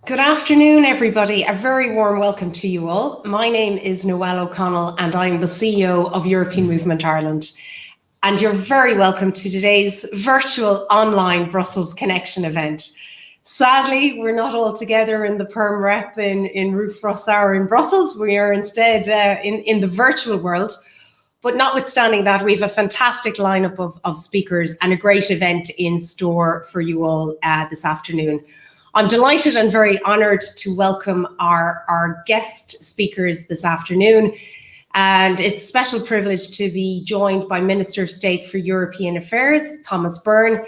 Good afternoon, everybody. A very warm welcome to you all. My name is Noelle O'Connell and I'm the CEO of European Movement Ireland. And you're very welcome to today's virtual online Brussels Connection event. Sadly, we're not all together in the Perm Rep in Rue Frossard in Brussels. We are instead in the virtual world. But notwithstanding that, we have a fantastic lineup of speakers and a great event in store for you all this afternoon. I'm delighted and very honoured to welcome our guest speakers this afternoon. And it's a special privilege to be joined by Minister of State for European Affairs, Thomas Byrne,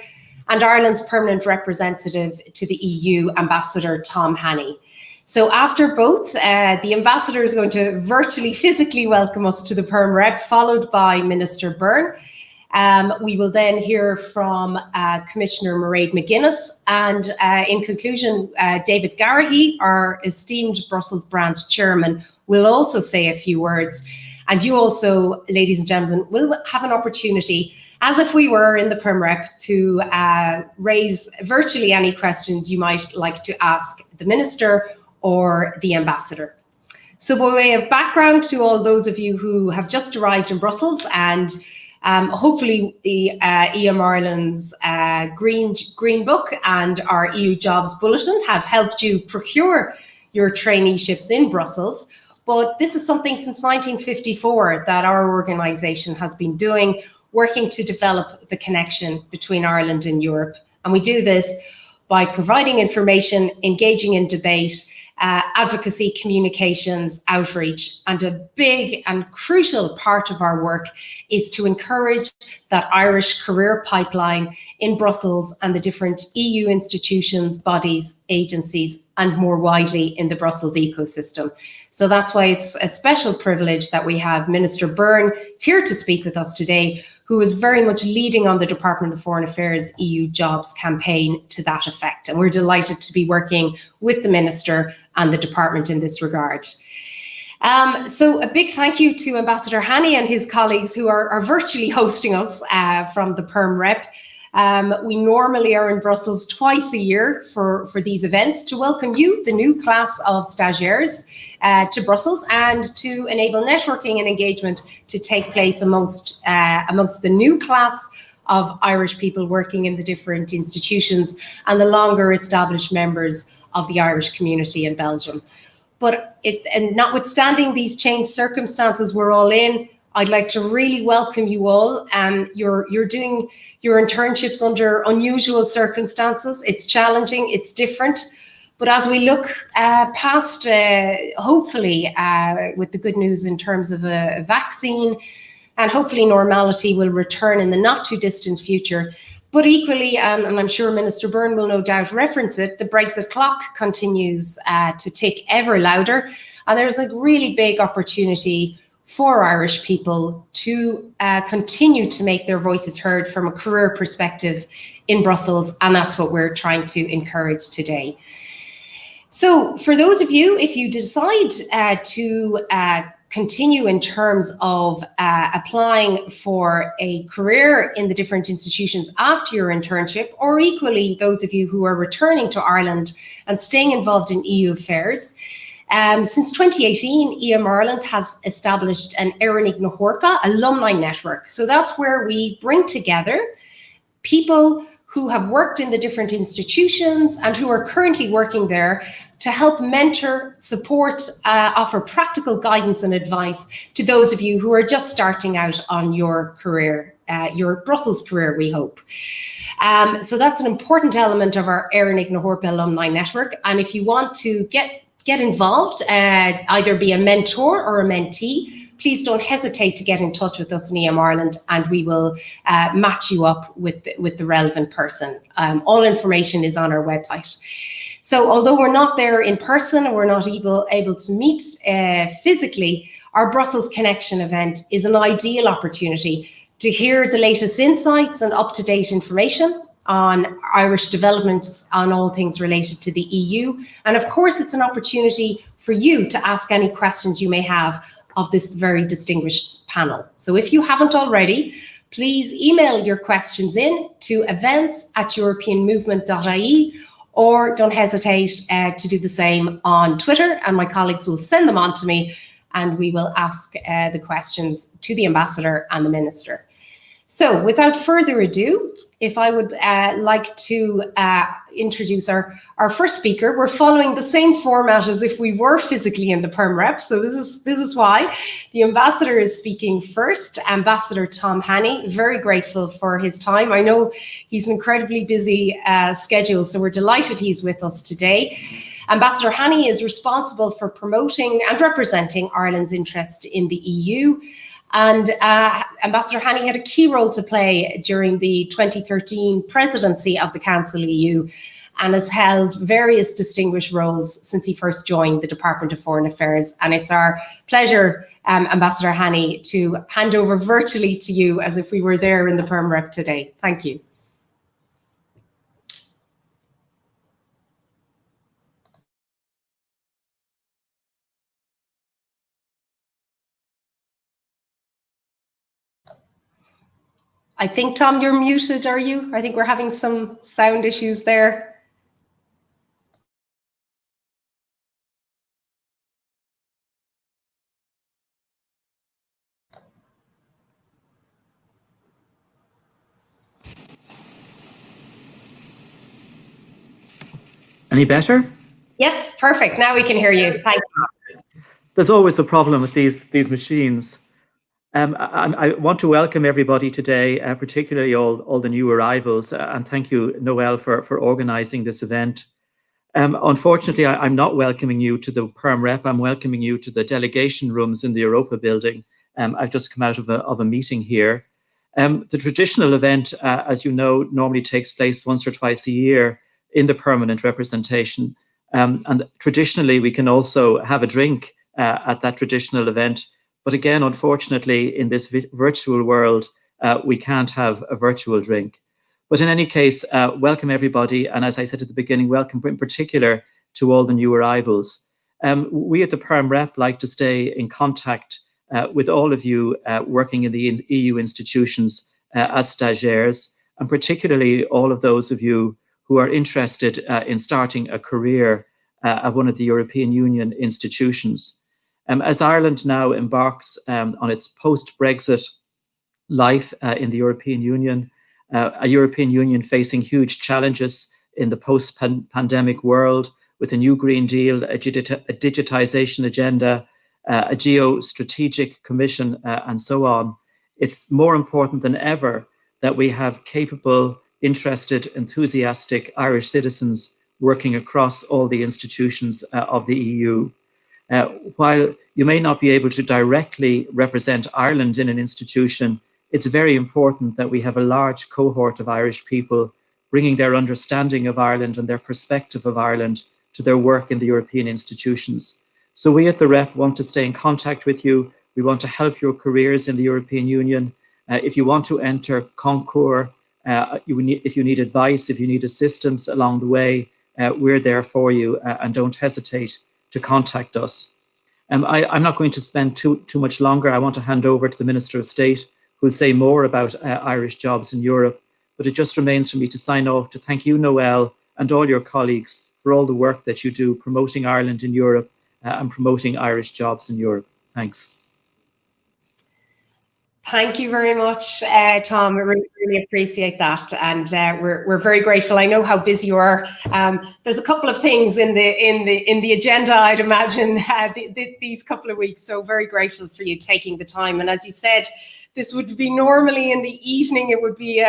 and Ireland's permanent representative to the EU, Ambassador Tom Hanney. So after both, the Ambassador is going to virtually, physically welcome us to the Perm Rep, followed by Minister Byrne. We will then hear from Commissioner Mairead McGuinness, and in conclusion, David Garrahy, our esteemed Brussels branch chairman, will also say a few words. And you also, ladies and gentlemen, will have an opportunity, as if we were in the Perm Rep, to raise virtually any questions you might like to ask the Minister or the Ambassador. So by way of background to all those of you who have just arrived in Brussels, and hopefully the EM Ireland's Green Book and our EU Jobs Bulletin have helped you procure your traineeships in Brussels. But this is something since 1954 that our organisation has been doing, working to develop the connection between Ireland and Europe. And we do this by providing information, engaging in debate, advocacy, communications, outreach, and a big and crucial part of our work is to encourage that Irish career pipeline in Brussels and the different EU institutions, bodies, agencies, and more widely in the Brussels ecosystem. So that's why it's a special privilege that we have Minister Byrne here to speak with us today, who is very much leading on the Department of Foreign Affairs EU Jobs campaign to that effect. And we're delighted to be working with the Minister and the Department in this regard. So a big thank you to Ambassador Hanney and his colleagues who are virtually hosting us from the Perm Rep. We normally are in Brussels twice a year for these events to welcome you, the new class of stagiaires, to Brussels, and to enable networking and engagement to take place amongst the new class of Irish people working in the different institutions and the longer established members of the Irish community in Belgium. But notwithstanding these changed circumstances we're all in, I'd like to really welcome you all. You're doing your internships under unusual circumstances. It's challenging, it's different. But as we look past, hopefully, with the good news in terms of a vaccine, and hopefully normality will return in the not too distant future. But equally, and I'm sure Minister Byrne will no doubt reference it, the Brexit clock continues to tick ever louder. And there's a really big opportunity for Irish people to continue to make their voices heard from a career perspective in Brussels. And that's what we're trying to encourage today. So for those of you, if you decide to continue in terms of applying for a career in the different institutions after your internship, or equally those of you who are returning to Ireland and staying involved in EU affairs, since 2018, EM Ireland has established an Éireann Uí Chomórca alumni network. So that's where we bring together people who have worked in the different institutions and who are currently working there to help mentor, support, offer practical guidance and advice to those of you who are just starting out on your career, your Brussels career, we hope. So that's an important element of our Éireann Uí Chomórca alumni network. And if you want to get involved, either be a mentor or a mentee, please don't hesitate to get in touch with us in EM Ireland and we will match you up with the relevant person. All information is on our website. So although we're not there in person and we're not able to meet physically, our Brussels Connection event is an ideal opportunity to hear the latest insights and up-to-date information on Irish developments on all things related to the EU. And of course, it's an opportunity for you to ask any questions you may have of this very distinguished panel. So if you haven't already, please email your questions in to events@europeanmovement.ie or don't hesitate to do the same on Twitter, and my colleagues will send them on to me, and we will ask the questions to the Ambassador and the Minister. So without further ado, if I would like to introduce our first speaker. We're following the same format as if we were physically in the Perm Rep, so this is why. The Ambassador is speaking first, Ambassador Tom Hanney. Very grateful for his time. I know he's an incredibly busy schedule, so we're delighted he's with us today. Ambassador Hanney is responsible for promoting and representing Ireland's interest in the EU. And Ambassador Hanney had a key role to play during the 2013 presidency of the Council EU and has held various distinguished roles since he first joined the Department of Foreign Affairs. And it's our pleasure, Ambassador Hanney, to hand over virtually to you as if we were there in the Perm Rep today. Thank you. I think, Tom, you're muted, are you? I think we're having some sound issues there. Any better? Yes, perfect. Now we can hear you. Thank you. There's always a problem with these machines. I want to welcome everybody today, particularly all the new arrivals, and thank you, Noelle, for organising this event. Unfortunately, I'm not welcoming you to the Perm Rep. I'm welcoming you to the delegation rooms in the Europa building. I've just come out of a meeting here. The traditional event, as you know, normally takes place once or twice a year in the permanent representation. And traditionally, we can also have a drink at that traditional event. But again, unfortunately, in this virtual world, we can't have a virtual drink. But in any case, welcome everybody. And as I said at the beginning, welcome in particular to all the new arrivals. We at the Perm Rep like to stay in contact with all of you working in the EU institutions as stagiaires, and particularly all of those of you who are interested in starting a career at one of the European Union institutions. As Ireland now embarks on its post-Brexit life in the European Union, a European Union facing huge challenges in the post-pandemic world with a new Green Deal, a digitization agenda, a geostrategic commission, and so on, it's more important than ever that we have capable, interested, enthusiastic Irish citizens working across all the institutions of the EU. While you may not be able to directly represent Ireland in an institution, it's very important that we have a large cohort of Irish people bringing their understanding of Ireland and their perspective of Ireland to their work in the European institutions. So we at the Rep want to stay in contact with you. We want to help your careers in the European Union. If you want to enter concours, if you need advice, if you need assistance along the way, we're there for you, and don't hesitate to contact us. I'm not going to spend too much longer. I want to hand over to the Minister of State, who will say more about Irish jobs in Europe. But it just remains for me to sign off to thank you, Noelle, and all your colleagues for all the work that you do promoting Ireland in Europe and promoting Irish jobs in Europe. Thanks. Thank you very much, Tom. I really appreciate that, and we're very grateful. I know how busy you are. There's a couple of things in the agenda, I'd imagine, these couple of weeks. So very grateful for you taking the time. And as you said, this would be normally in the evening. It would be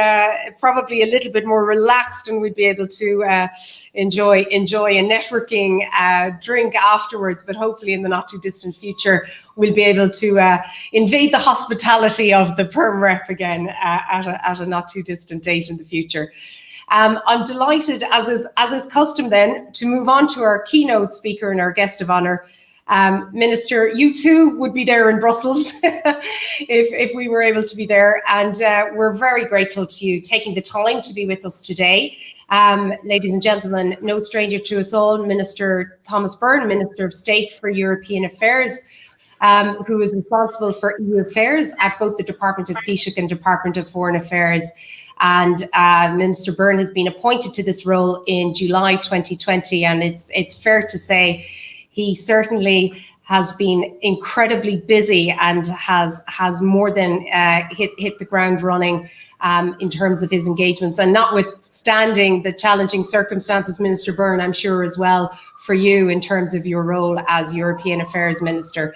probably a little bit more relaxed, and we'd be able to enjoy a networking drink afterwards. But hopefully, in the not too distant future, we'll be able to invade the hospitality of the Perm Rep again at a not too distant date in the future. I'm delighted, as is custom, then to move on to our keynote speaker and our guest of honour. Minister, you too would be there in Brussels if we were able to be there, and we're very grateful to you taking the time to be with us today. Ladies and gentlemen, no stranger to us all, Minister Thomas Byrne, Minister of State for European Affairs, who is responsible for EU affairs at both the Department of Taoiseach and Department of Foreign Affairs. And Minister Byrne has been appointed to this role in July 2020, and it's fair to say he certainly has been incredibly busy and has more than hit the ground running in terms of his engagements. And notwithstanding the challenging circumstances, Minister Byrne, I'm sure as well for you in terms of your role as European Affairs Minister.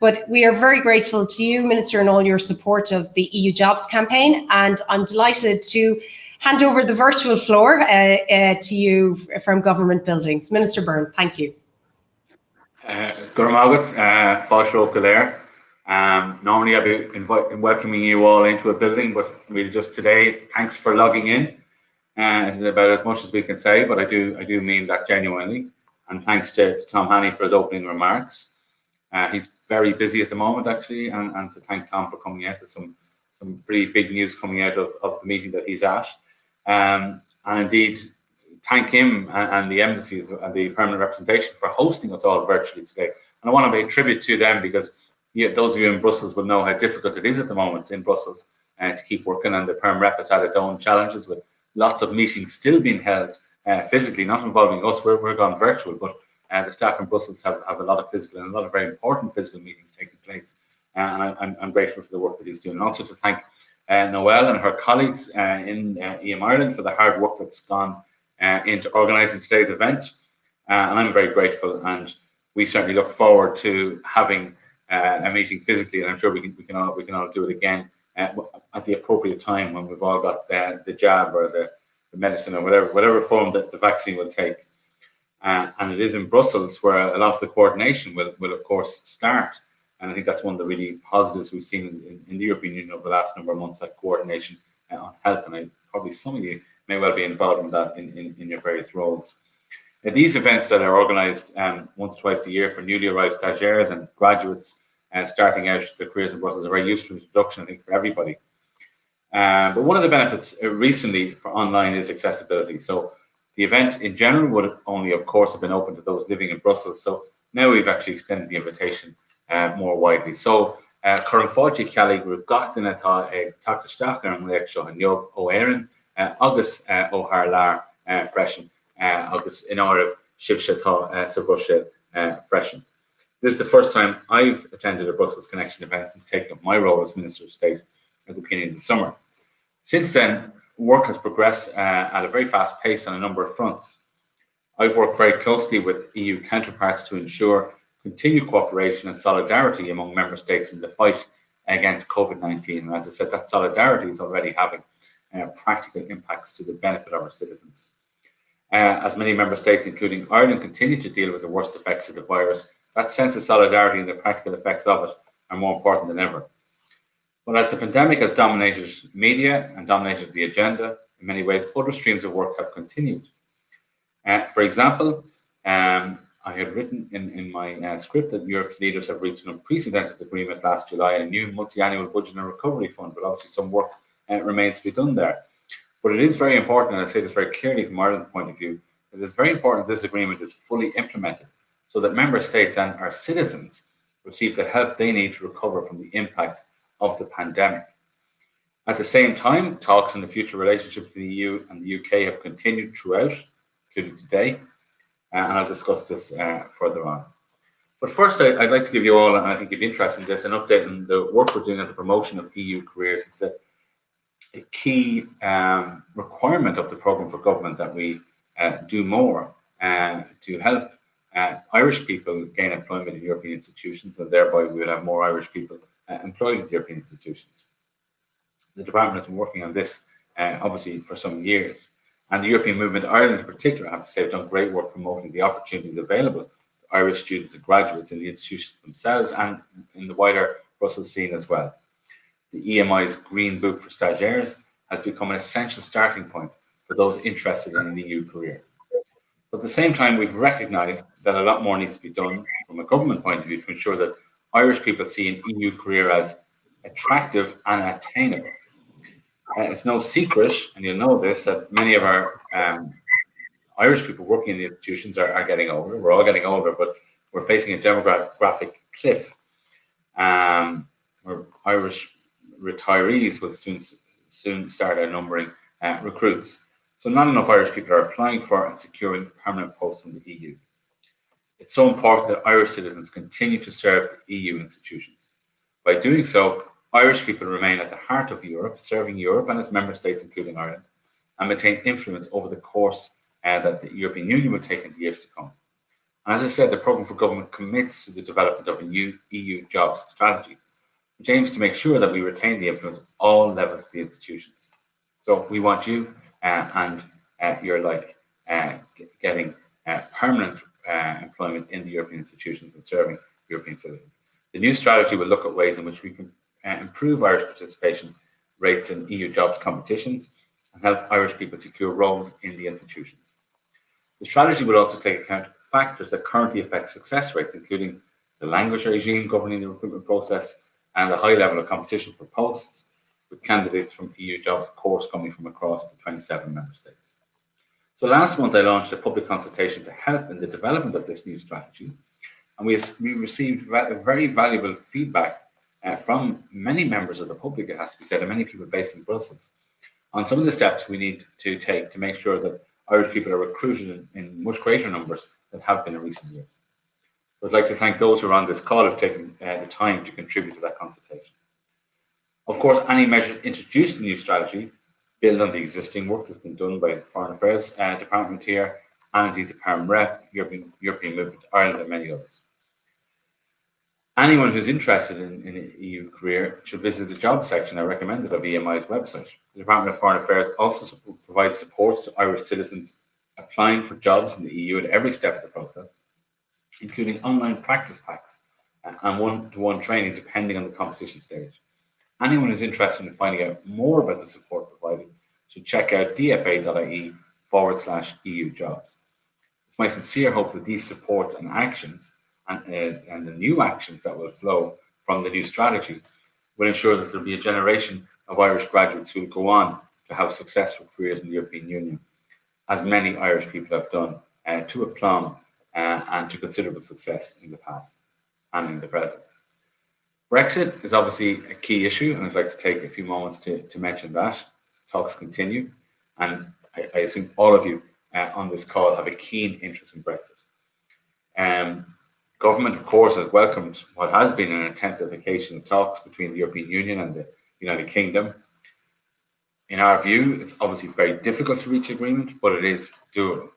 But we are very grateful to you, Minister, and all your support of the EU Jobs campaign. And I'm delighted to hand over the virtual floor to you from Government Buildings. Minister Byrne, thank you. Good morning, there. Normally I'd be welcoming you all into a building, but really just today, thanks for logging in. It's about as much as we can say, but I do mean that genuinely. And thanks to Tom Hanney for his opening remarks. He's very busy at the moment, actually, and to thank Tom for coming out. There's some pretty big news coming out of the meeting that he's at. And indeed, thank him and the embassies and the permanent representation for hosting us all virtually today. And I want to pay tribute to them because those of you in Brussels will know how difficult it is at the moment in Brussels to keep working, and the Perm Rep has had its own challenges with lots of meetings still being held physically, not involving us. We're gone virtual, but the staff in Brussels have a lot of physical and a lot of very important physical meetings taking place. And I'm grateful for the work that he's doing. And also to thank Noelle and her colleagues in EM Ireland for the hard work that's gone into organising today's event. And I'm very grateful, and we certainly look forward to having a meeting physically, and I'm sure we can all do it again at the appropriate time when we've all got the jab or the medicine or whatever form that the vaccine will take. And it is in Brussels where a lot of the coordination will of course start. And I think that's one of the really positives we've seen in the European Union over the last number of months, that coordination on health. And probably some of you may well be involved in that in your various roles. These events that are organised once or twice a year for newly arrived stagiaires and graduates starting out their careers in Brussels is a very useful introduction, I think, for everybody. But one of the benefits recently for online is accessibility. So the event in general would only, of course, have been open to those living in Brussels. So now we've actually extended the invitation more widely. So current fáilte ceallaigh grúp gachtain atá ag tagtha steach ar an nglaoch seo an neamh ó Éireann agus ó thar lear freisin agus in áireamh sibse tá sa bhroiséil freisin. This is the first time I've attended a Brussels Connection event since taking up my role as Minister of State at the beginning of the summer. Since then, work has progressed at a very fast pace on a number of fronts. I've worked very closely with EU counterparts to ensure continued cooperation and solidarity among member states in the fight against COVID-19. And as I said, that solidarity is already having practical impacts to the benefit of our citizens. As many member states, including Ireland, continue to deal with the worst effects of the virus, that sense of solidarity and the practical effects of it are more important than ever. But as the pandemic has dominated media and dominated the agenda, in many ways, other streams of work have continued. For example, I had written in my script that Europe's leaders have reached an unprecedented agreement last July, a new multi-annual budget and recovery fund, but obviously some work remains to be done there. But it is very important, and I say this very clearly from Ireland's point of view, that it's very important this agreement is fully implemented so that member states and our citizens receive the help they need to recover from the impact of the pandemic. At the same time, talks on the future relationship between the EU and the UK have continued throughout, including today, and I'll discuss this further on. But first, I'd like to give you all, and I think you'd be interested in this, an update on the work we're doing at the promotion of EU careers. It's a key requirement of the programme for government that we do more to help Irish people gain employment in European institutions, and thereby we will have more Irish people employed in European institutions. The department has been working on this obviously for some years, and the European Movement Ireland in particular, I have to say, have done great work promoting the opportunities available to Irish students and graduates in the institutions themselves and in the wider Brussels scene as well. The EMI's Green Book for Stagiaires has become an essential starting point for those interested in an EU career. But at the same time, we've recognised that a lot more needs to be done from a government point of view to ensure that Irish people see an EU career as attractive and attainable. It's no secret, and you'll know this, that many of our Irish people working in the institutions are getting older. We're all getting older, but we're facing a demographic cliff where Irish retirees will soon soon start outnumbering recruits. So not enough Irish people are applying for and securing permanent posts in the EU. It's so important that Irish citizens continue to serve the EU institutions. By doing so, Irish people remain at the heart of Europe, serving Europe and its member states, including Ireland, and maintain influence over the course that the European Union will take in the years to come. And as I said, the programme for government commits to the development of a new EU jobs strategy, which aims to make sure that we retain the influence at all levels of the institutions. So we want you and you're like getting permanent employment in the European institutions and serving European citizens. The new strategy will look at ways in which we can improve Irish participation rates in EU jobs competitions and help Irish people secure roles in the institutions. The strategy will also take account of factors that currently affect success rates, including the language regime governing the recruitment process and the high level of competition for posts, with candidates from EU jobs, of course, coming from across the 27 member states. So last month, I launched a public consultation to help in the development of this new strategy, and we received very valuable feedback from many members of the public, it has to be said, and many people based in Brussels, on some of the steps we need to take to make sure that Irish people are recruited in much greater numbers than have been in recent years. So I'd like to thank those who are on this call who have taken the time to contribute to that consultation. Of course, any measures introduced in the new strategy build on the existing work that's been done by the Foreign Affairs Department here, and indeed the Department Rep, European Movement Ireland, and many others. Anyone who's interested in an EU career should visit the job section I recommended of EMI's website. The Department of Foreign Affairs also provides supports to Irish citizens applying for jobs in the EU at every step of the process, including online practice packs and one-to-one training depending on the competition stage. Anyone who's interested in finding out more about the support provided should check out dfa.ie/EU jobs. It's my sincere hope that these supports and actions and the new actions that will flow from the new strategy will ensure that there will be a generation of Irish graduates who will go on to have successful careers in the European Union, as many Irish people have done to aplomb and to considerable success in the past and in the present. Brexit is obviously a key issue, and I'd like to take a few moments to mention that. Talks continue, and I assume all of you on this call have a keen interest in Brexit. Government, of course, has welcomed what has been an intensification of talks between the European Union and the United Kingdom. In our view, it's obviously very difficult to reach agreement, but it is doable.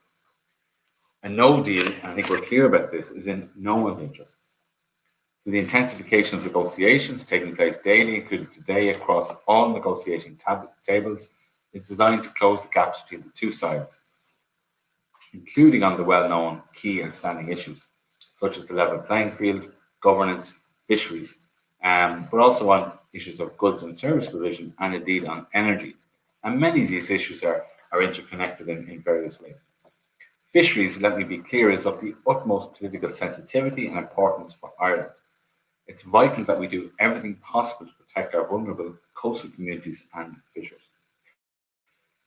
A no deal, and I think we're clear about this, is in no one's interests. So the intensification of negotiations taking place daily, including today, across all negotiating tables, is designed to close the gaps between the two sides, including on the well-known key and standing issues, such as the level playing field, governance, fisheries, but also on issues of goods and service provision, and indeed on energy. And many of these issues are interconnected in various ways. Fisheries, let me be clear, is of the utmost political sensitivity and importance for Ireland. It's vital that we do everything possible to protect our vulnerable coastal communities and fishers.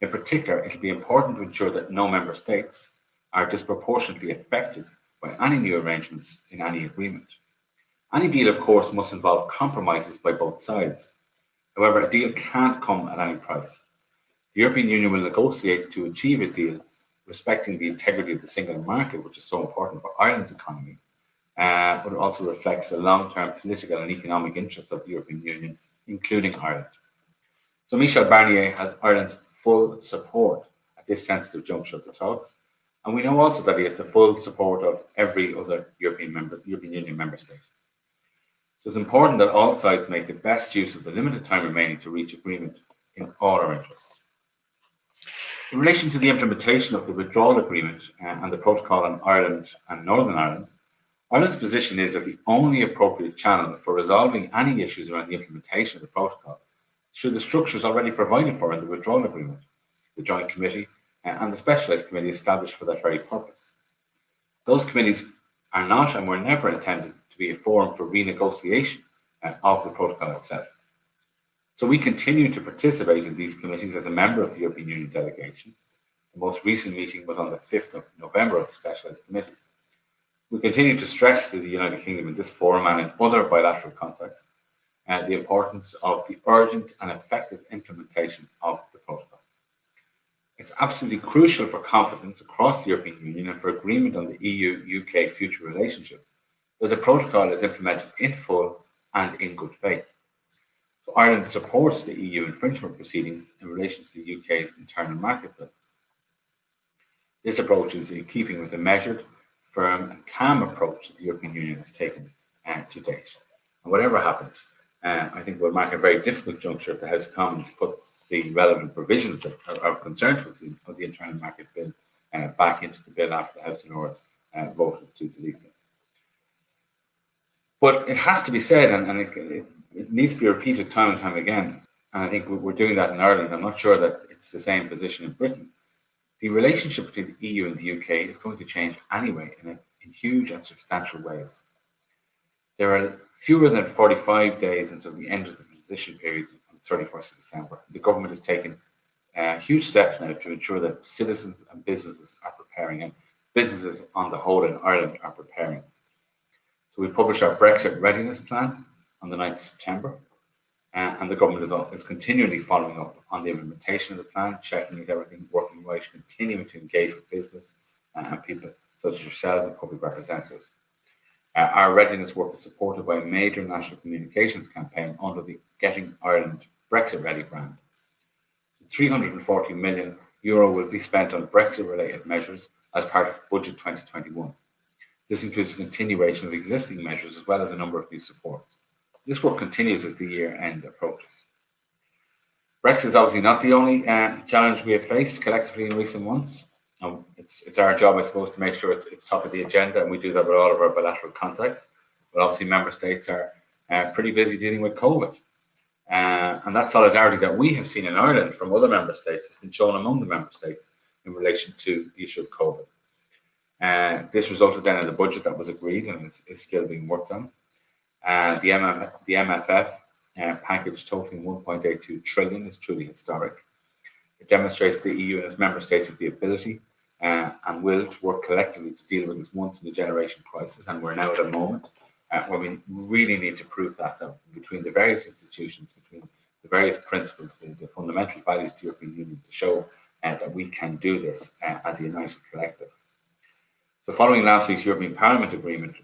In particular, it will be important to ensure that no member states are disproportionately affected by any new arrangements in any agreement. Any deal, of course, must involve compromises by both sides. However, a deal can't come at any price. The European Union will negotiate to achieve a deal respecting the integrity of the single market, which is so important for Ireland's economy, but it also reflects the long-term political and economic interests of the European Union, including Ireland. So Michel Barnier has Ireland's full support at this sensitive juncture of the talks, and we know also that he has the full support of every other European Union member state. So it's important that all sides make the best use of the limited time remaining to reach agreement in all our interests. In relation to the implementation of the withdrawal agreement and the protocol on Ireland and Northern Ireland, Ireland's position is that the only appropriate channel for resolving any issues around the implementation of the protocol is through the structures already provided for in the withdrawal agreement, the Joint Committee and the Specialised Committee established for that very purpose. Those committees are not and were never intended to be a forum for renegotiation of the protocol itself. So we continue to participate in these committees as a member of the European Union delegation. The most recent meeting was on the 5th of November of the Specialised Committee. We continue to stress to the United Kingdom in this forum and in other bilateral contexts the importance of the urgent and effective implementation of the protocol. It's absolutely crucial for confidence across the European Union and for agreement on the EU-UK future relationship that the protocol is implemented in full and in good faith. So Ireland supports the EU infringement proceedings in relation to the UK's internal market bill. This approach is in keeping with the measured, firm and calm approach that the European Union has taken to date. And whatever happens, I think will mark a very difficult juncture if the House of Commons puts the relevant provisions that are concerned with the internal market bill back into the bill after the House of Lords voted to delete them. But it has to be said, and it needs to be repeated time and time again, and I think we're doing that in Ireland. I'm not sure that it's the same position in Britain. The relationship between the EU and the UK is going to change anyway in huge and substantial ways. There are fewer than 45 days until the end of the transition period on the 31st of December. The government has taken huge steps now to ensure that citizens and businesses are preparing, and businesses on the whole in Ireland are preparing. So we published our Brexit readiness plan on the 9th of September, and the government is continually following up on the implementation of the plan, checking that everything's working right, continuing to engage with business and people such as yourselves and public representatives. Our readiness work is supported by a major national communications campaign under the Getting Ireland Brexit Ready brand. €340 million will be spent on Brexit-related measures as part of Budget 2021. This includes a continuation of existing measures as well as a number of new supports. This work continues as the year-end approaches. Brexit is obviously not the only challenge we have faced collectively in recent months. It's our job, I suppose, to make sure it's top of the agenda, and we do that with all of our bilateral contacts. But obviously, member states are pretty busy dealing with COVID. And that solidarity that we have seen in Ireland from other member states has been shown among the member states in relation to the issue of COVID. This resulted then in the budget that was agreed and is still being worked on. The MFF package totaling 1.82 trillion is truly historic. It demonstrates the EU and its member states have the ability and will to work collectively to deal with this once-in-a-generation crisis, and we're now at a moment where we really need to prove that between the various institutions, between the various principles, the fundamental values of the European Union, to show that we can do this as a united collective. So following last week's European Parliament agreement,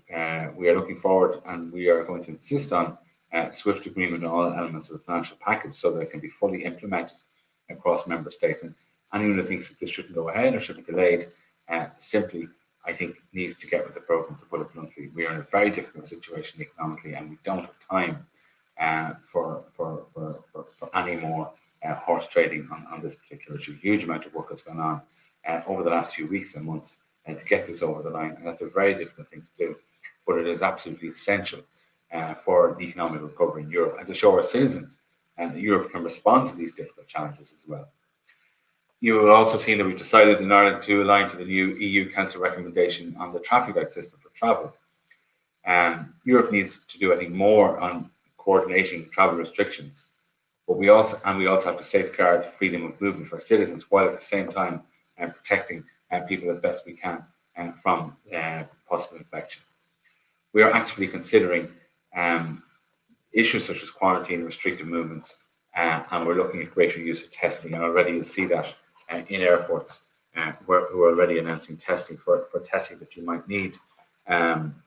we are looking forward and we are going to insist on swift agreement on all elements of the financial package so that it can be fully implemented across member states. And anyone who thinks that this shouldn't go ahead or should be delayed simply, I think, needs to get with the programme, to put it bluntly. We are in a very difficult situation economically and we don't have time for any more horse trading on this particular issue. A huge amount of work has gone on over the last few weeks and months to get this over the line, and that's a very difficult thing to do, but it is absolutely essential for the economic recovery in Europe and to show our citizens that Europe can respond to these difficult challenges as well. You will also see that we've decided in Ireland to align to the new EU Council recommendation on the traffic light system for travel. Europe needs to do, I think, more on coordinating travel restrictions, but we also have to safeguard freedom of movement for citizens while at the same time protecting people as best we can from possible infection. We are actively considering issues such as quarantine, restricted movements, and we're looking at greater use of testing. And already you'll see that in airports who are already announcing testing for testing that you might need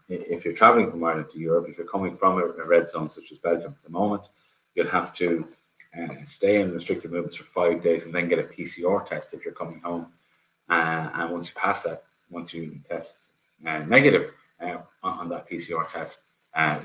if you're traveling from Ireland to Europe. If you're coming from a red zone such as Belgium at the moment, you'll have to stay in restricted movements for 5 days and then get a PCR test if you're coming home. And once you pass that, once you test negative on that PCR test,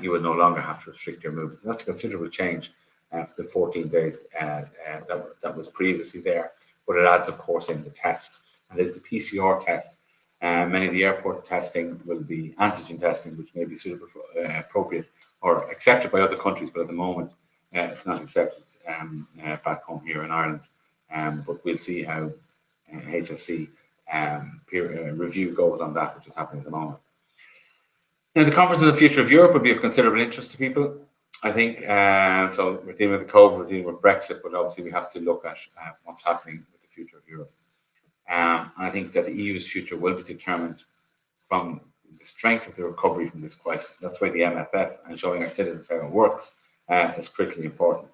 you will no longer have to restrict your movements. And that's a considerable change for the 14 days that was previously there, but it adds, of course, in the test. And as the PCR test, many of the airport testing will be antigen testing, which may be suitable, appropriate, or accepted by other countries, but at the moment, it's not accepted back home here in Ireland. But we'll see how HSC peer review goes on that, which is happening at the moment. Now, the Conference on the Future of Europe will be of considerable interest to people, I think. So we're dealing with the COVID, we're dealing with Brexit, but obviously we have to look at what's happening with the future of Europe. And I think that the EU's future will be determined from the strength of the recovery from this crisis. That's why the MFF and showing our citizens how it works is critically important.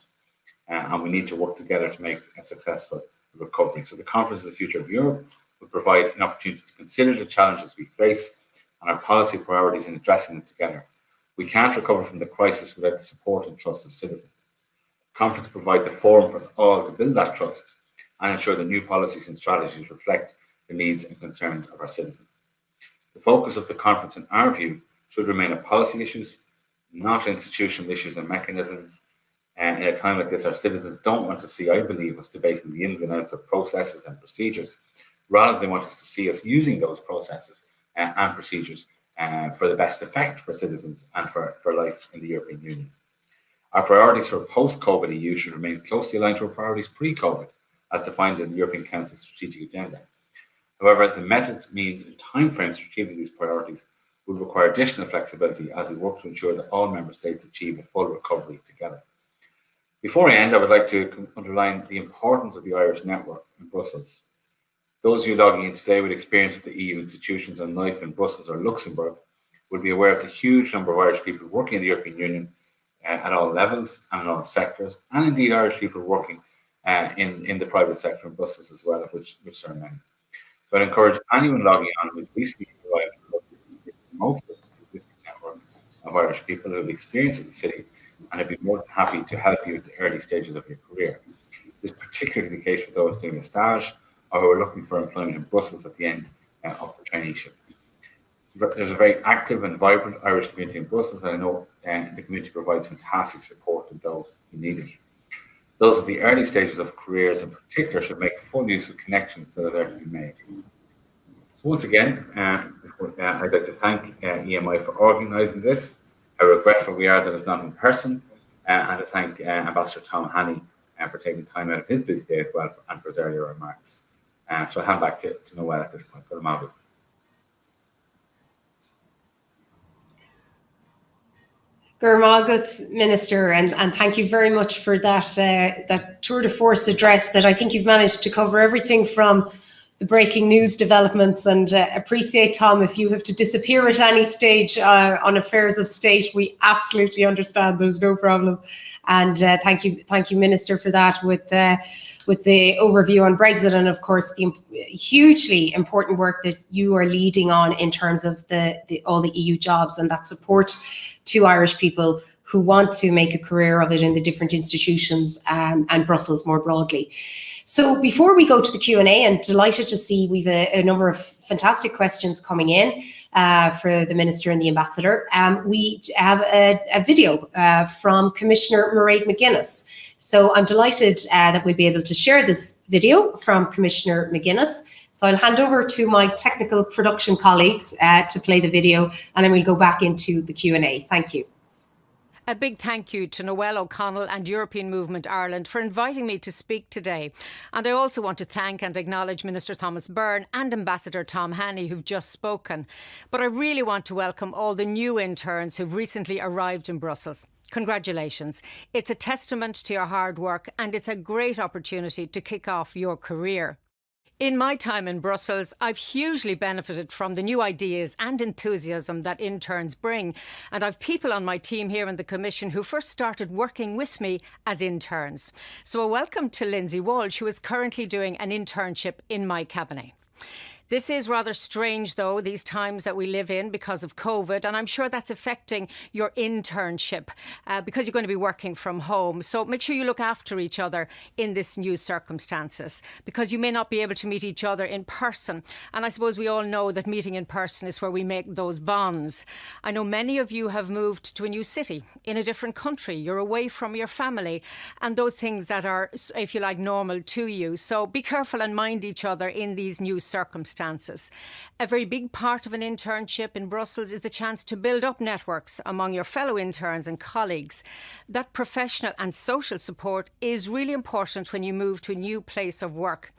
And we need to work together to make a successful recovery. So the Conference of the Future of Europe will provide an opportunity to consider the challenges we face and our policy priorities in addressing them together. We can't recover from the crisis without the support and trust of citizens. The conference provides a forum for us all to build that trust and ensure that new policies and strategies reflect the needs and concerns of our citizens. The focus of the conference, in our view, should remain on policy issues, not institutional issues and mechanisms. And in a time like this, our citizens don't want to see, I believe, us debating the ins and outs of processes and procedures. Rather, they want us to see us using those processes and procedures for the best effect for citizens and for life in the European Union. Our priorities for post-COVID EU should remain closely aligned to our priorities pre-COVID, as defined in the European Council Strategic Agenda. However, the methods, means, and timeframes for achieving these priorities will require additional flexibility as we work to ensure that all member states achieve a full recovery together. Before I end, I would like to underline the importance of the Irish network in Brussels. Those of you logging in today with experience with the EU institutions and life in Brussels or Luxembourg will be aware of the huge number of Irish people working in the European Union at all levels and in all sectors, and indeed Irish people working in the private sector in Brussels as well, of which there are many. So I'd encourage anyone logging on who recently arrived in Brussels to promote the existing network of Irish people who have experience in the city, and I'd be more than happy to help you at the early stages of your career. This is particularly the case for those doing a stage or who are looking for employment in Brussels at the end of the traineeship. There's a very active and vibrant Irish community in Brussels, and I know the community provides fantastic support to those who need it. Those at the early stages of careers in particular should make full use of connections that are there to be made. So once again, I'd like to thank EMI for organising this. How regretful we are that it's not in person, and to thank Ambassador Tom Hanney for taking time out of his busy day as well and for his earlier remarks. So I'll hand back to Noelle at this point. Garrahy, Minister, and thank you very much for that tour de force address that I think you've managed to cover everything from the breaking news developments, and appreciate, Tom, if you have to disappear at any stage on affairs of state, we absolutely understand. There's no problem. And thank you, Minister, for that with the overview on Brexit, and of course the hugely important work that you are leading on in terms of all the EU jobs and that support to Irish people who want to make a career of it in the different institutions and Brussels more broadly. So before we go to the Q&A, and delighted to see we've a number of fantastic questions coming in for the Minister and the Ambassador. We have a video from Commissioner Mairead McGuinness. So I'm delighted that we'll be able to share this video from Commissioner McGuinness. So I'll hand over to my technical production colleagues to play the video, and then we'll go back into the Q&A. Thank you. A big thank you to Noelle O'Connell and European Movement Ireland for inviting me to speak today. And I also want to thank and acknowledge Minister Thomas Byrne and Ambassador Tom Hanney, who've just spoken. But I really want to welcome all the new interns who've recently arrived in Brussels. Congratulations. It's a testament to your hard work, and it's a great opportunity to kick off your career. In my time in Brussels, I've hugely benefited from the new ideas and enthusiasm that interns bring. And I've people on my team here in the Commission who first started working with me as interns. So a welcome to Lindsay Walsh, who is currently doing an internship in my cabinet. This is rather strange, though, these times that we live in because of COVID, and I'm sure that's affecting your internship because you're going to be working from home. So make sure you look after each other in this new circumstances, because you may not be able to meet each other in person. And I suppose we all know that meeting in person is where we make those bonds. I know many of you have moved to a new city, in a different country. You're away from your family and those things that are, if you like, normal to you. So be careful and mind each other in these new circumstances. A very big part of an internship in Brussels is the chance to build up networks among your fellow interns and colleagues. That professional and social support is really important when you move to a new place of work.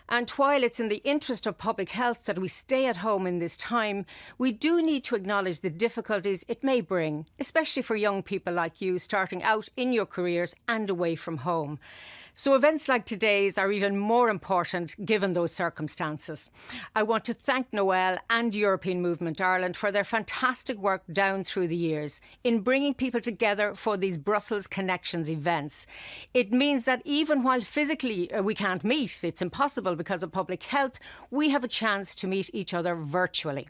And while it's in the interest of public health that we stay at home in this time, we do need to acknowledge the difficulties it may bring, especially for young people like you starting out in your careers and away from home. So events like today's are even more important given those circumstances. I want to thank Noelle and European Movement Ireland for their fantastic work down through the years in bringing people together for these Brussels Connections events. It means that even while physically we can't meet, it's impossible because of public health, we have a chance to meet each other virtually.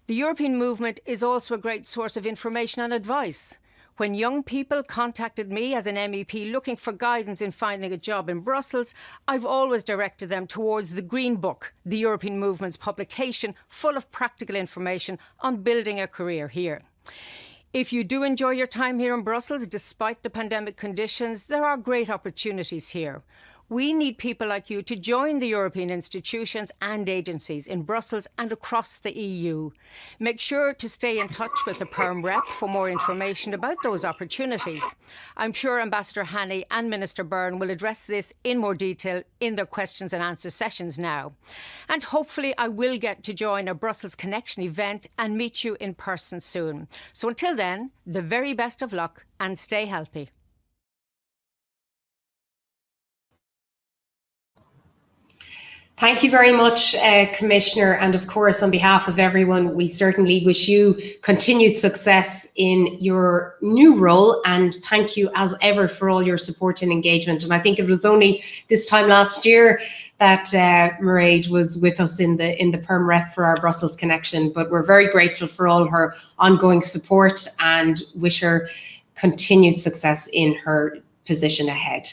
The European Movement is also a great source of information and advice. When young people contacted me as an MEP looking for guidance in finding a job in Brussels, I've always directed them towards the Green Book, the European Movement's publication full of practical information on building a career here. If you do enjoy your time here in Brussels, despite the pandemic conditions, there are great opportunities here. We need people like you to join the European institutions and agencies in Brussels and across the EU. Make sure to stay in touch with the Perm Rep for more information about those opportunities. I'm sure Ambassador Hanney and Minister Byrne will address this in more detail in their questions and answer sessions now. And hopefully I will get to join a Brussels Connection event and meet you in person soon. So until then, the very best of luck and stay healthy. Thank you very much, Commissioner. And of course, on behalf of everyone, we certainly wish you continued success in your new role. And thank you as ever for all your support and engagement. And I think it was only this time last year that Mairead was with us in the Perm Rep for our Brussels connection. But we're very grateful for all her ongoing support and wish her continued success in her position ahead.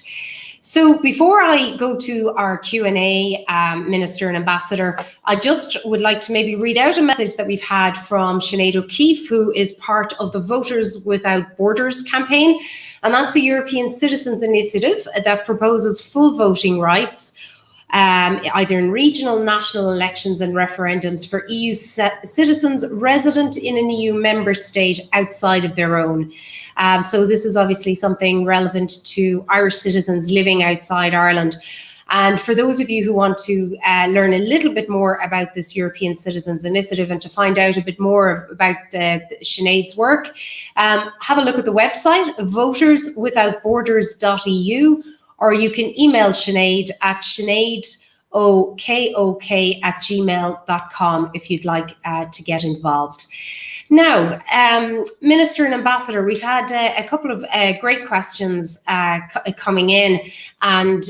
So before I go to our Q&A, Minister and Ambassador, I just would like to maybe read out a message that we've had from Sinead O'Keefe, who is part of the Voters Without Borders campaign. And that's a European citizens initiative that proposes full voting rights, either in regional, national elections and referendums for EU citizens resident in an EU member state outside of their own. So this is obviously something relevant to Irish citizens living outside Ireland. And for those of you who want to learn a little bit more about this European Citizens Initiative and to find out a bit more about Sinead's work, have a look at the website, voterswithoutborders.eu, or you can email Sinead at sineadokok@gmail.com if you'd like to get involved. Now, Minister and Ambassador, we've had a couple of great questions coming in, and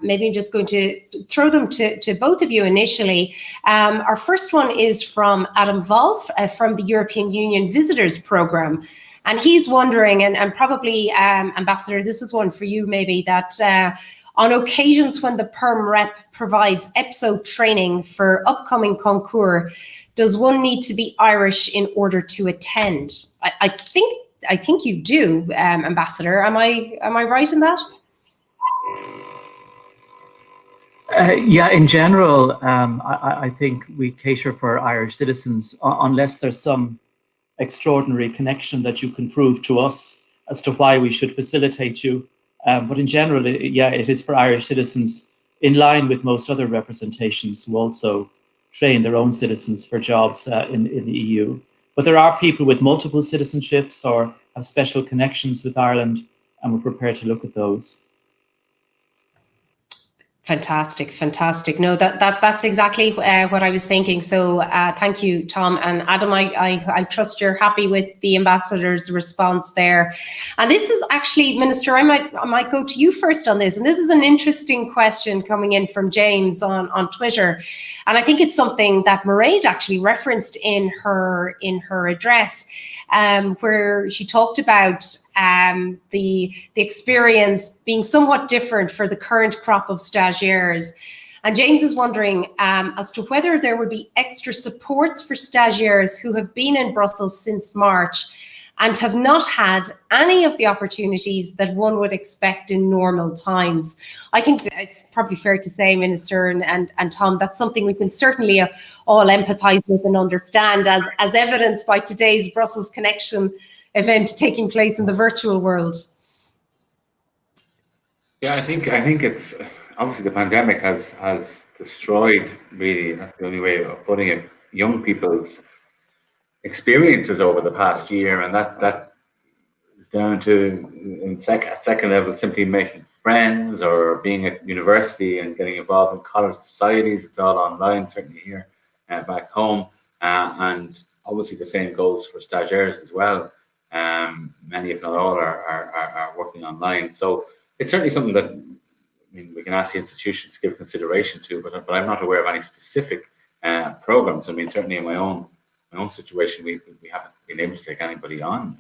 maybe I'm just going to throw them to both of you initially. Our first one is from Adam Wolf from the European Union Visitors Programme. And he's wondering, and probably, Ambassador, this is one for you maybe, that on occasions when the Perm Rep provides EPSO training for upcoming concours, does one need to be Irish in order to attend? I think you do, Ambassador. Am I right in that? Yeah, in general, I think we cater for Irish citizens unless there's some extraordinary connection that you can prove to us as to why we should facilitate you. But in general, it is for Irish citizens in line with most other representations who also train their own citizens for jobs in the EU. But there are people with multiple citizenships or have special connections with Ireland, and we're prepared to look at those. Fantastic, fantastic. No, that's exactly what I was thinking. So thank you, Tom. And Adam, I trust you're happy with the Ambassador's response there. And this is actually, Minister, I might go to you first on this. And this is an interesting question coming in from James on Twitter. And I think it's something that Mairead actually referenced in her address, where she talked about the experience being somewhat different for the current crop of stagiaires. And James is wondering as to whether there would be extra supports for stagiaires who have been in Brussels since March and have not had any of the opportunities that one would expect in normal times. I think it's probably fair to say, Minister and Tom, that's something we can certainly all empathise with and understand, as evidenced by today's Brussels Connection event taking place in the virtual world. Yeah, I think it's obviously the pandemic has destroyed, really, that's the only way of putting it, young people's experiences over the past year, and that is down to at second level simply making friends or being at university and getting involved in college societies. It's all online, certainly here back home, and obviously the same goes for stagiaires as well. Many, if not all, are working online. So it's certainly something that, I mean, we can ask the institutions to give consideration to, but I'm not aware of any specific programs. I mean, certainly in my own situation, we haven't been able to take anybody on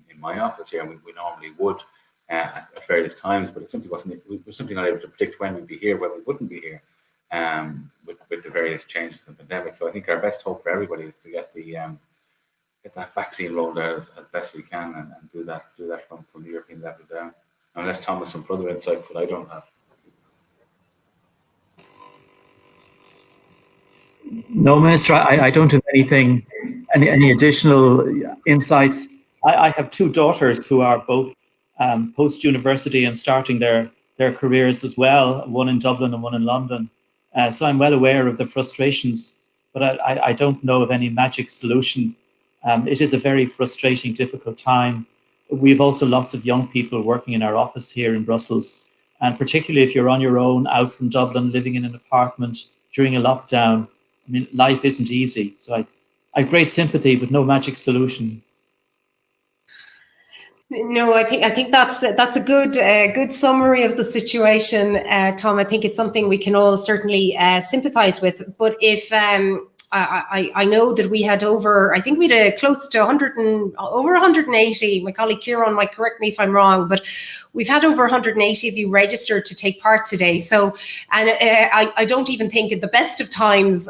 in my office here. We normally would at various times, but it simply we were simply not able to predict when we'd be here, when we wouldn't be here, with the various changes in the pandemic. So I think our best hope for everybody is to get that vaccine rolled out as best we can, and do that from the European level down. Unless Tom has some further insights that I don't have. No, Minister, I don't have any additional insights. I have two daughters who are both post-university and starting their careers as well, one in Dublin and one in London. So I'm well aware of the frustrations, but I don't know of any magic solution. It is a very frustrating, difficult time. We have also lots of young people working in our office here in Brussels, and particularly if you're on your own, out from Dublin, living in an apartment during a lockdown. I mean, life isn't easy. So I have great sympathy, but no magic solution. No, I think that's a good summary of the situation, Tom. I think it's something we can all certainly sympathise with. But if I know that we had close to over 180. My colleague Kieran might correct me if I'm wrong, but we've had over 180 of you registered to take part today. So, and I don't even think at the best of times,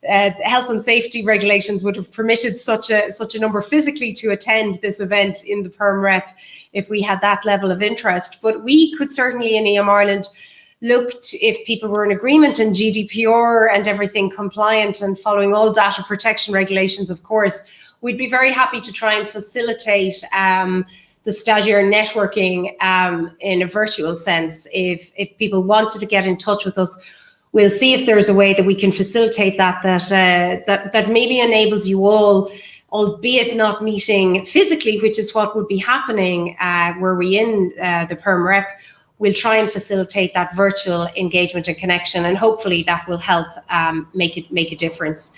health and safety regulations would have permitted such a number physically to attend this event in the Perm Rep if we had that level of interest. But we could certainly in EM Ireland looked, if people were in agreement and GDPR and everything compliant and following all data protection regulations, of course, we'd be very happy to try and facilitate the stagiaire networking in a virtual sense. If people wanted to get in touch with us, we'll see if there's a way that we can facilitate that maybe enables you all, albeit not meeting physically, which is what would be happening were we in the Perm Rep. We'll try and facilitate that virtual engagement and connection, and hopefully that will help make a difference.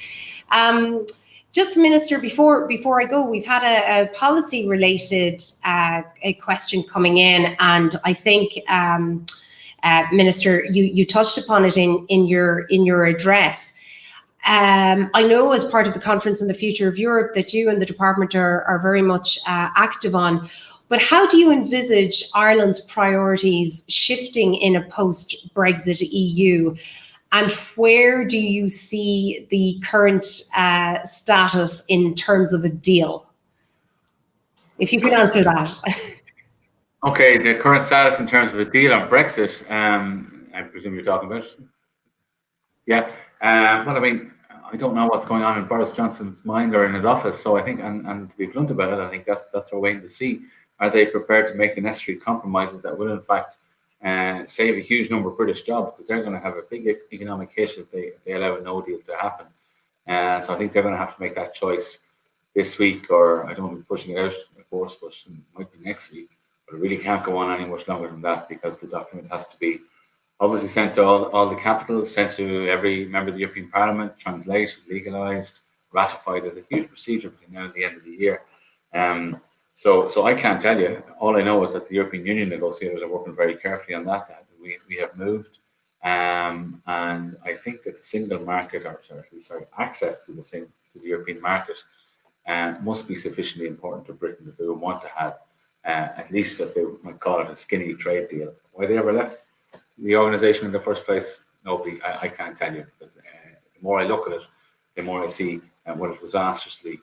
Just, Minister, before I go, we've had a policy-related a question coming in, and I think, Minister, you touched upon it in your address. I know as part of the Conference on the Future of Europe that you and the department are very much active on. But how do you envisage Ireland's priorities shifting in a post-Brexit EU? And where do you see the current status in terms of a deal? If you could answer that. Okay, the current status in terms of a deal on Brexit, I presume you're talking about? Yeah. Well, I mean, I don't know what's going on in Boris Johnson's mind or in his office. So I think, and to be blunt about it, I think that's what we're waiting to see. Are they prepared to make the necessary compromises that will, in fact, save a huge number of British jobs? Because they're going to have a big economic hit if they allow a no deal to happen. So I think they're going to have to make that choice this week, or I don't want to be pushing it out, of course, but it might be next week. But it really can't go on any much longer than that, because the document has to be obviously sent to all the capitals, sent to every member of the European Parliament, translated, legalised, ratified. There's a huge procedure between now and the end of the year. So I can't tell you. All I know is that the European Union negotiators are working very carefully on that. We have moved, and I think that the single market, access to the European market, must be sufficiently important to Britain if they would want to have at least, as they might call it, a skinny trade deal. Why they ever left the organisation in the first place, nobody. I can't tell you, because the more I look at it, the more I see what a disastrously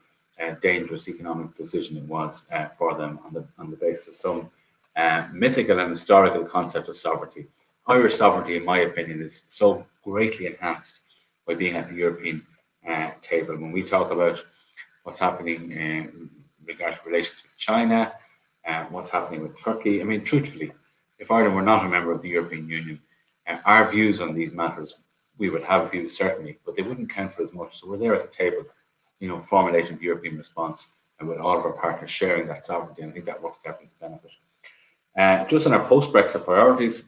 dangerous economic decision it was for them on the basis of some mythical and historical concept of sovereignty. Irish sovereignty, in my opinion, is so greatly enhanced by being at the European table. When we talk about what's happening in regard to relations with China, what's happening with Turkey, I mean, truthfully, if Ireland were not a member of the European Union, our views on these matters, we would have views certainly, but they wouldn't count for as much. So we're there at the table, formulating the European response, and with all of our partners sharing that sovereignty. And I think that works to everyone's benefit. Just on our post-Brexit priorities,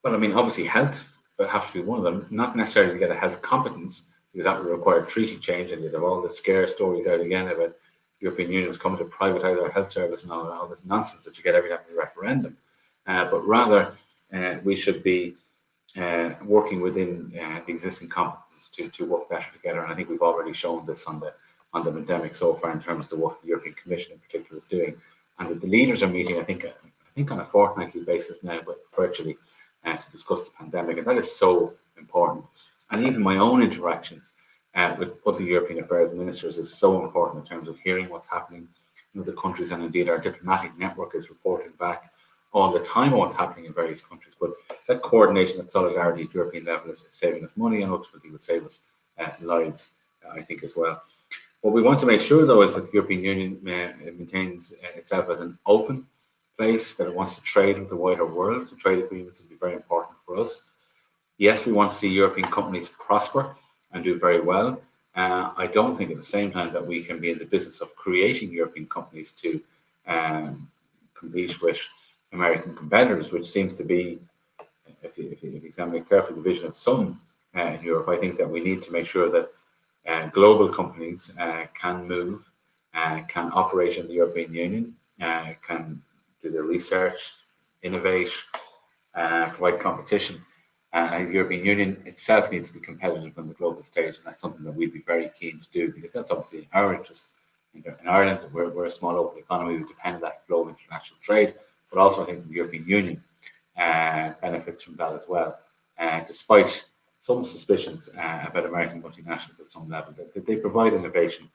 obviously health will have to be one of them, not necessarily to get a health competence, because that would require treaty change, and you'd have all the scare stories out again about the European Union is coming to privatise our health service and all this nonsense that you get every time in the referendum. But rather, we should be working within the existing competences to work better together. And I think we've already shown this on the pandemic so far in terms of the work the European Commission in particular is doing. And that the leaders are meeting, I think on a fortnightly basis now, but virtually, to discuss the pandemic. And that is so important. And even my own interactions with other European affairs ministers is so important in terms of hearing what's happening in other countries, and indeed our diplomatic network is reporting back all the time on what's happening in various countries. But that coordination, that solidarity at European level is saving us money, and ultimately will save us lives, I think, as well. What we want to make sure, though, is that the European Union maintains itself as an open place, that it wants to trade with the wider world. So trade agreements will be very important for us. Yes, we want to see European companies prosper and do very well. I don't think at the same time that we can be in the business of creating European companies to compete with American competitors, which seems to be, if you examine it carefully, the vision of some in Europe. I think that we need to make sure that global companies can move, can operate in the European Union, can do their research, innovate, provide competition. And the European Union itself needs to be competitive on the global stage, and that's something that we'd be very keen to do, because that's obviously in our interest. In Ireland, we're a small open economy, we depend on that flow of international trade, but also I think the European Union benefits from that as well, despite some suspicions about American multinationals at some level, that they provide innovation,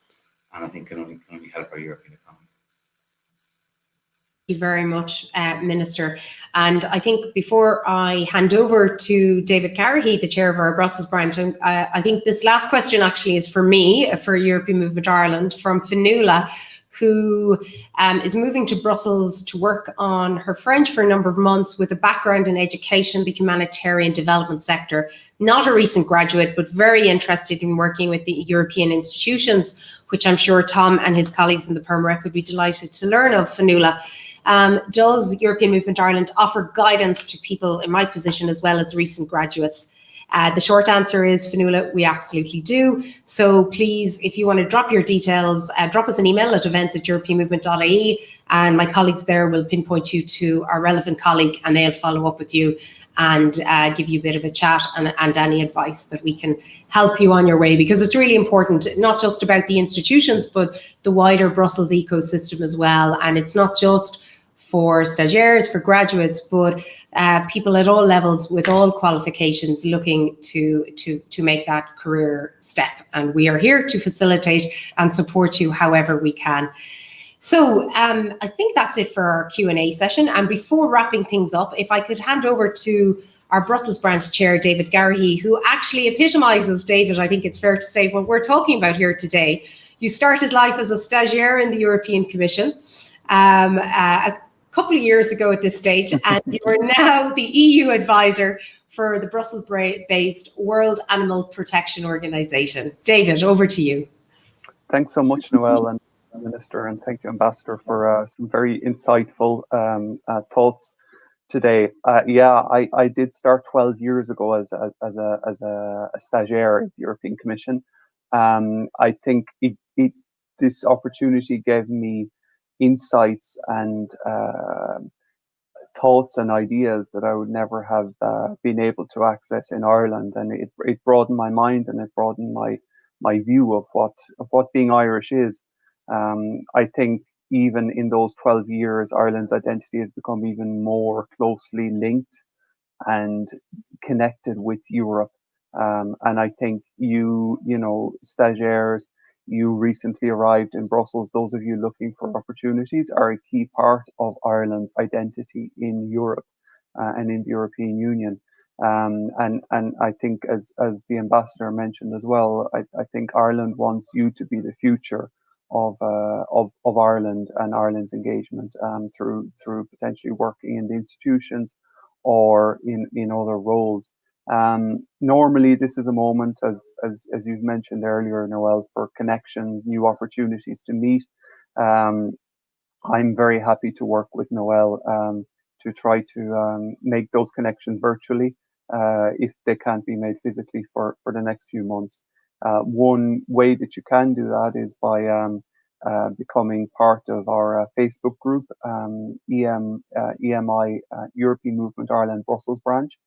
and I think can only help our European economy. Thank you very much, Minister. And I think before I hand over to David Garrahy, the chair of our Brussels branch, I think this last question actually is for me, for European Movement Ireland, from Fionnuala, who is moving to Brussels to work on her French for a number of months with a background in education, the humanitarian development sector. Not a recent graduate, but very interested in working with the European institutions, which I'm sure Tom and his colleagues in the Perm Rep would be delighted to learn of. Fionnuala, does European Movement Ireland offer guidance to people in my position as well as recent graduates? The short answer is, Fionnuala, we absolutely do. So please, if you want to drop your details, drop us an email at events@europeanmovement.ie, and my colleagues there will pinpoint you to our relevant colleague, and they'll follow up with you and give you a bit of a chat and any advice that we can help you on your way, because it's really important, not just about the institutions, but the wider Brussels ecosystem as well. And it's not just for stagiaires, for graduates, but people at all levels with all qualifications looking to make that career step. And we are here to facilitate and support you however we can. So I think that's it for our Q&A session. And before wrapping things up, if I could hand over to our Brussels branch chair, David Garrahy, who actually epitomises, David, I think it's fair to say, what we're talking about here today. You started life as a stagiaire in the European Commission a couple of years ago at this stage, and you are now the EU advisor for the Brussels-based World Animal Protection Organization. David, over to you. Thanks so much, Noelle and Minister, and thank you, Ambassador, for some very insightful thoughts today. I did start 12 years ago as a stagiaire at the European Commission. I think this opportunity gave me insights and thoughts and ideas that I would never have been able to access in Ireland, and it broadened my mind, and it broadened my view of what being Irish is. I think even in those 12 years, Ireland's identity has become even more closely linked and connected with Europe. And I think you stagiaires, you recently arrived in Brussels. Those of you looking for opportunities are a key part of Ireland's identity in Europe and in the European Union. And I think, as the Ambassador mentioned as well, I think Ireland wants you to be the future of Ireland and Ireland's engagement through potentially working in the institutions or in other roles. Normally, this is a moment, as you've mentioned earlier, Noelle, for connections, new opportunities to meet. I'm very happy to work with Noelle to try to make those connections virtually if they can't be made physically for the next few months. One way that you can do that is by becoming part of our Facebook group, EMI, European Movement Ireland Brussels branch.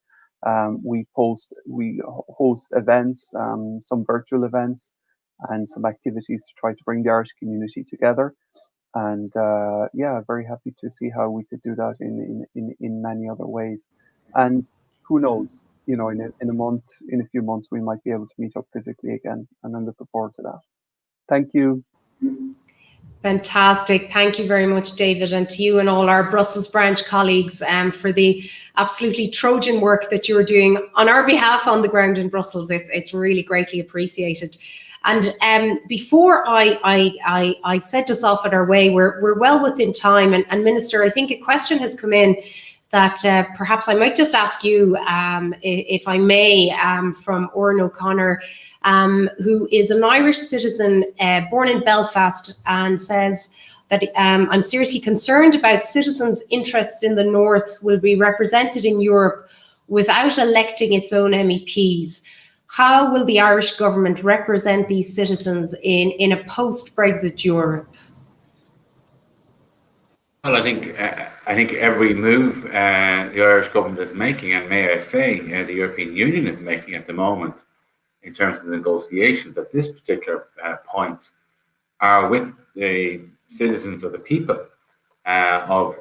We host events, some virtual events, and some activities to try to bring the Irish community together. And yeah, very happy to see how we could do that in many other ways. And who knows, you know, in a few months, we might be able to meet up physically again, and I'm looking forward to that. Thank you. Fantastic. Thank you very much, David, and to you and all our Brussels branch colleagues for the absolutely Trojan work that you're doing on our behalf on the ground in Brussels. It's really greatly appreciated. And before I set us off at our way, we're well within time. And Minister, I think a question has come in that perhaps I might just ask you, if I may, from Oran O'Connor, who is an Irish citizen born in Belfast, and says that I'm seriously concerned about citizens' interests in the North will be represented in Europe without electing its own MEPs. How will the Irish government represent these citizens in a post-Brexit Europe? Well, I think every move the Irish government is making, and may I say, the European Union is making at the moment, in terms of the negotiations at this particular point, are with the citizens of the people of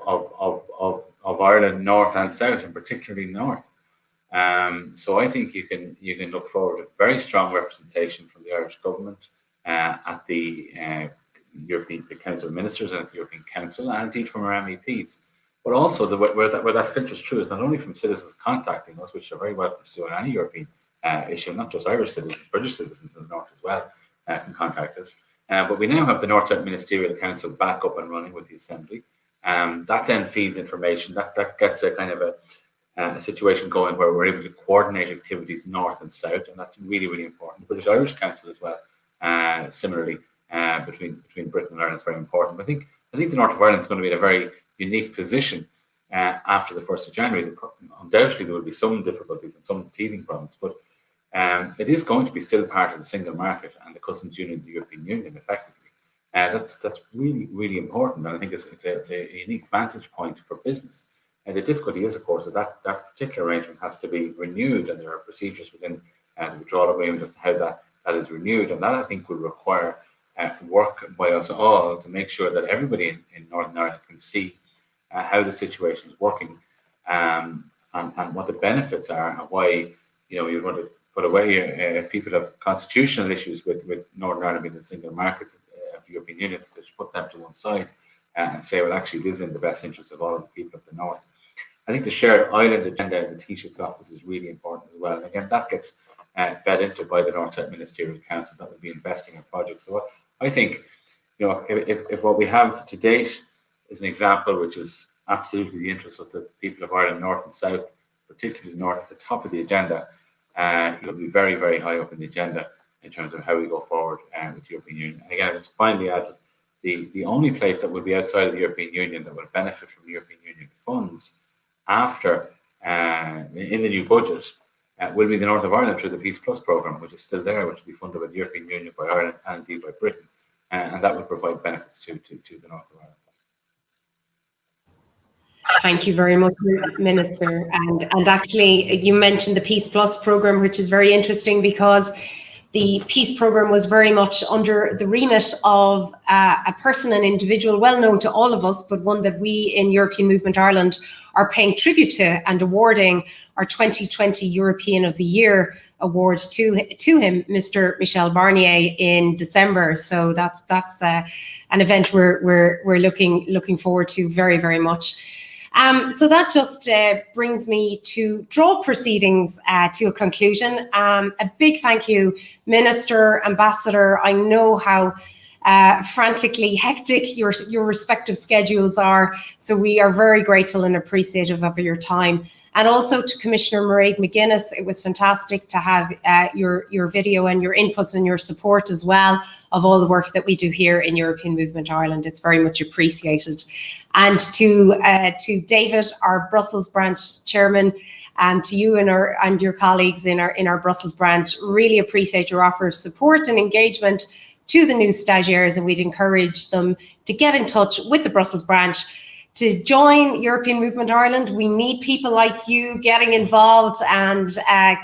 Ireland, North and South, and particularly North. So I think you can look forward to very strong representation from the Irish government at the European Council of Ministers and at the European Council, and indeed from our MEPs. But also where that filters through is not only from citizens contacting us, which are very welcome to do on any European issue, not just Irish citizens, British citizens in the North as well can contact us. But we now have the North-South Ministerial Council back up and running with the Assembly. That then feeds information. That gets a kind of a situation going where we're able to coordinate activities North and South, and that's really, really important. The British-Irish Council as well, similarly, between Britain and Ireland is very important. But I think the North of Ireland is going to be in a very unique position after the 1st of January. Undoubtedly, there will be some difficulties and some teething problems, but it is going to be still part of the single market and the customs union of the European Union, effectively. That's really, really important, and I think it's a unique vantage point for business. And the difficulty is, of course, that particular arrangement has to be renewed, and there are procedures within the withdrawal agreement as to how that is renewed, and that I think will require work by us all to make sure that everybody in Northern Ireland can see how the situation is working, and what the benefits are, and why you want to put away if people have constitutional issues with Northern Ireland being the single market of the European Union, to put them to one side and say, well, actually, this is in the best interest of all of the people of the North. I think the shared island agenda in the Taoiseach's office is really important as well. And again, that gets fed into by the North-South Ministerial Council that will be investing in projects. So I think, if what we have to date is an example which is absolutely the interest of the people of Ireland, North and South, particularly North, at the top of the agenda, it'll be very, very high up in the agenda in terms of how we go forward with the European Union. And again, just finally add, the only place that will be outside of the European Union that will benefit from the European Union funds after in the new budget will be the North of Ireland through the Peace Plus programme, which is still there, which will be funded by the European Union, by Ireland, and indeed by Britain, and that will provide benefits to the North of Ireland. Thank you very much, Minister. And actually, you mentioned the Peace Plus programme, which is very interesting because the Peace programme was very much under the remit of a person, an individual well known to all of us, but one that we in European Movement Ireland are paying tribute to and awarding our 2020 European of the Year award to him, Mr. Michel Barnier, in December. So that's an event we're looking forward to very, very much. So that just brings me to draw proceedings to a conclusion. A big thank you, Minister, Ambassador. I know how frantically hectic your respective schedules are, so we are very grateful and appreciative of your time. And also to Commissioner Mairead McGuinness, it was fantastic to have your video and your inputs and your support as well of all the work that we do here in European Movement Ireland. It's very much appreciated. And to David, our Brussels branch chairman, and to you and your colleagues in our Brussels branch, really appreciate your offer of support and engagement to the new stagiaires, and we'd encourage them to get in touch with the Brussels branch to join European Movement Ireland. We need people like you getting involved and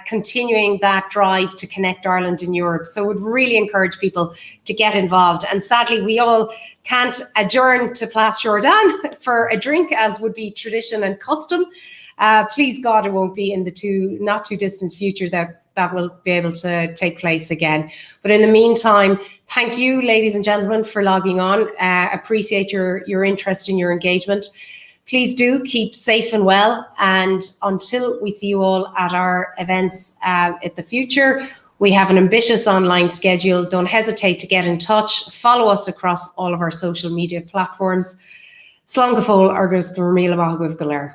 continuing that drive to connect Ireland and Europe. So we'd really encourage people to get involved. And sadly, we all can't adjourn to Place Jourdan for a drink, as would be tradition and custom. Please God, it won't be in the not too distant future that will be able to take place again. But in the meantime, thank you, ladies and gentlemen, for logging on. Appreciate your interest and your engagement. Please do keep safe and well. And until we see you all at our events in the future, we have an ambitious online schedule. Don't hesitate to get in touch. Follow us across all of our social media platforms. Slán go fóill agus go raibh míle maith agaibh go léir.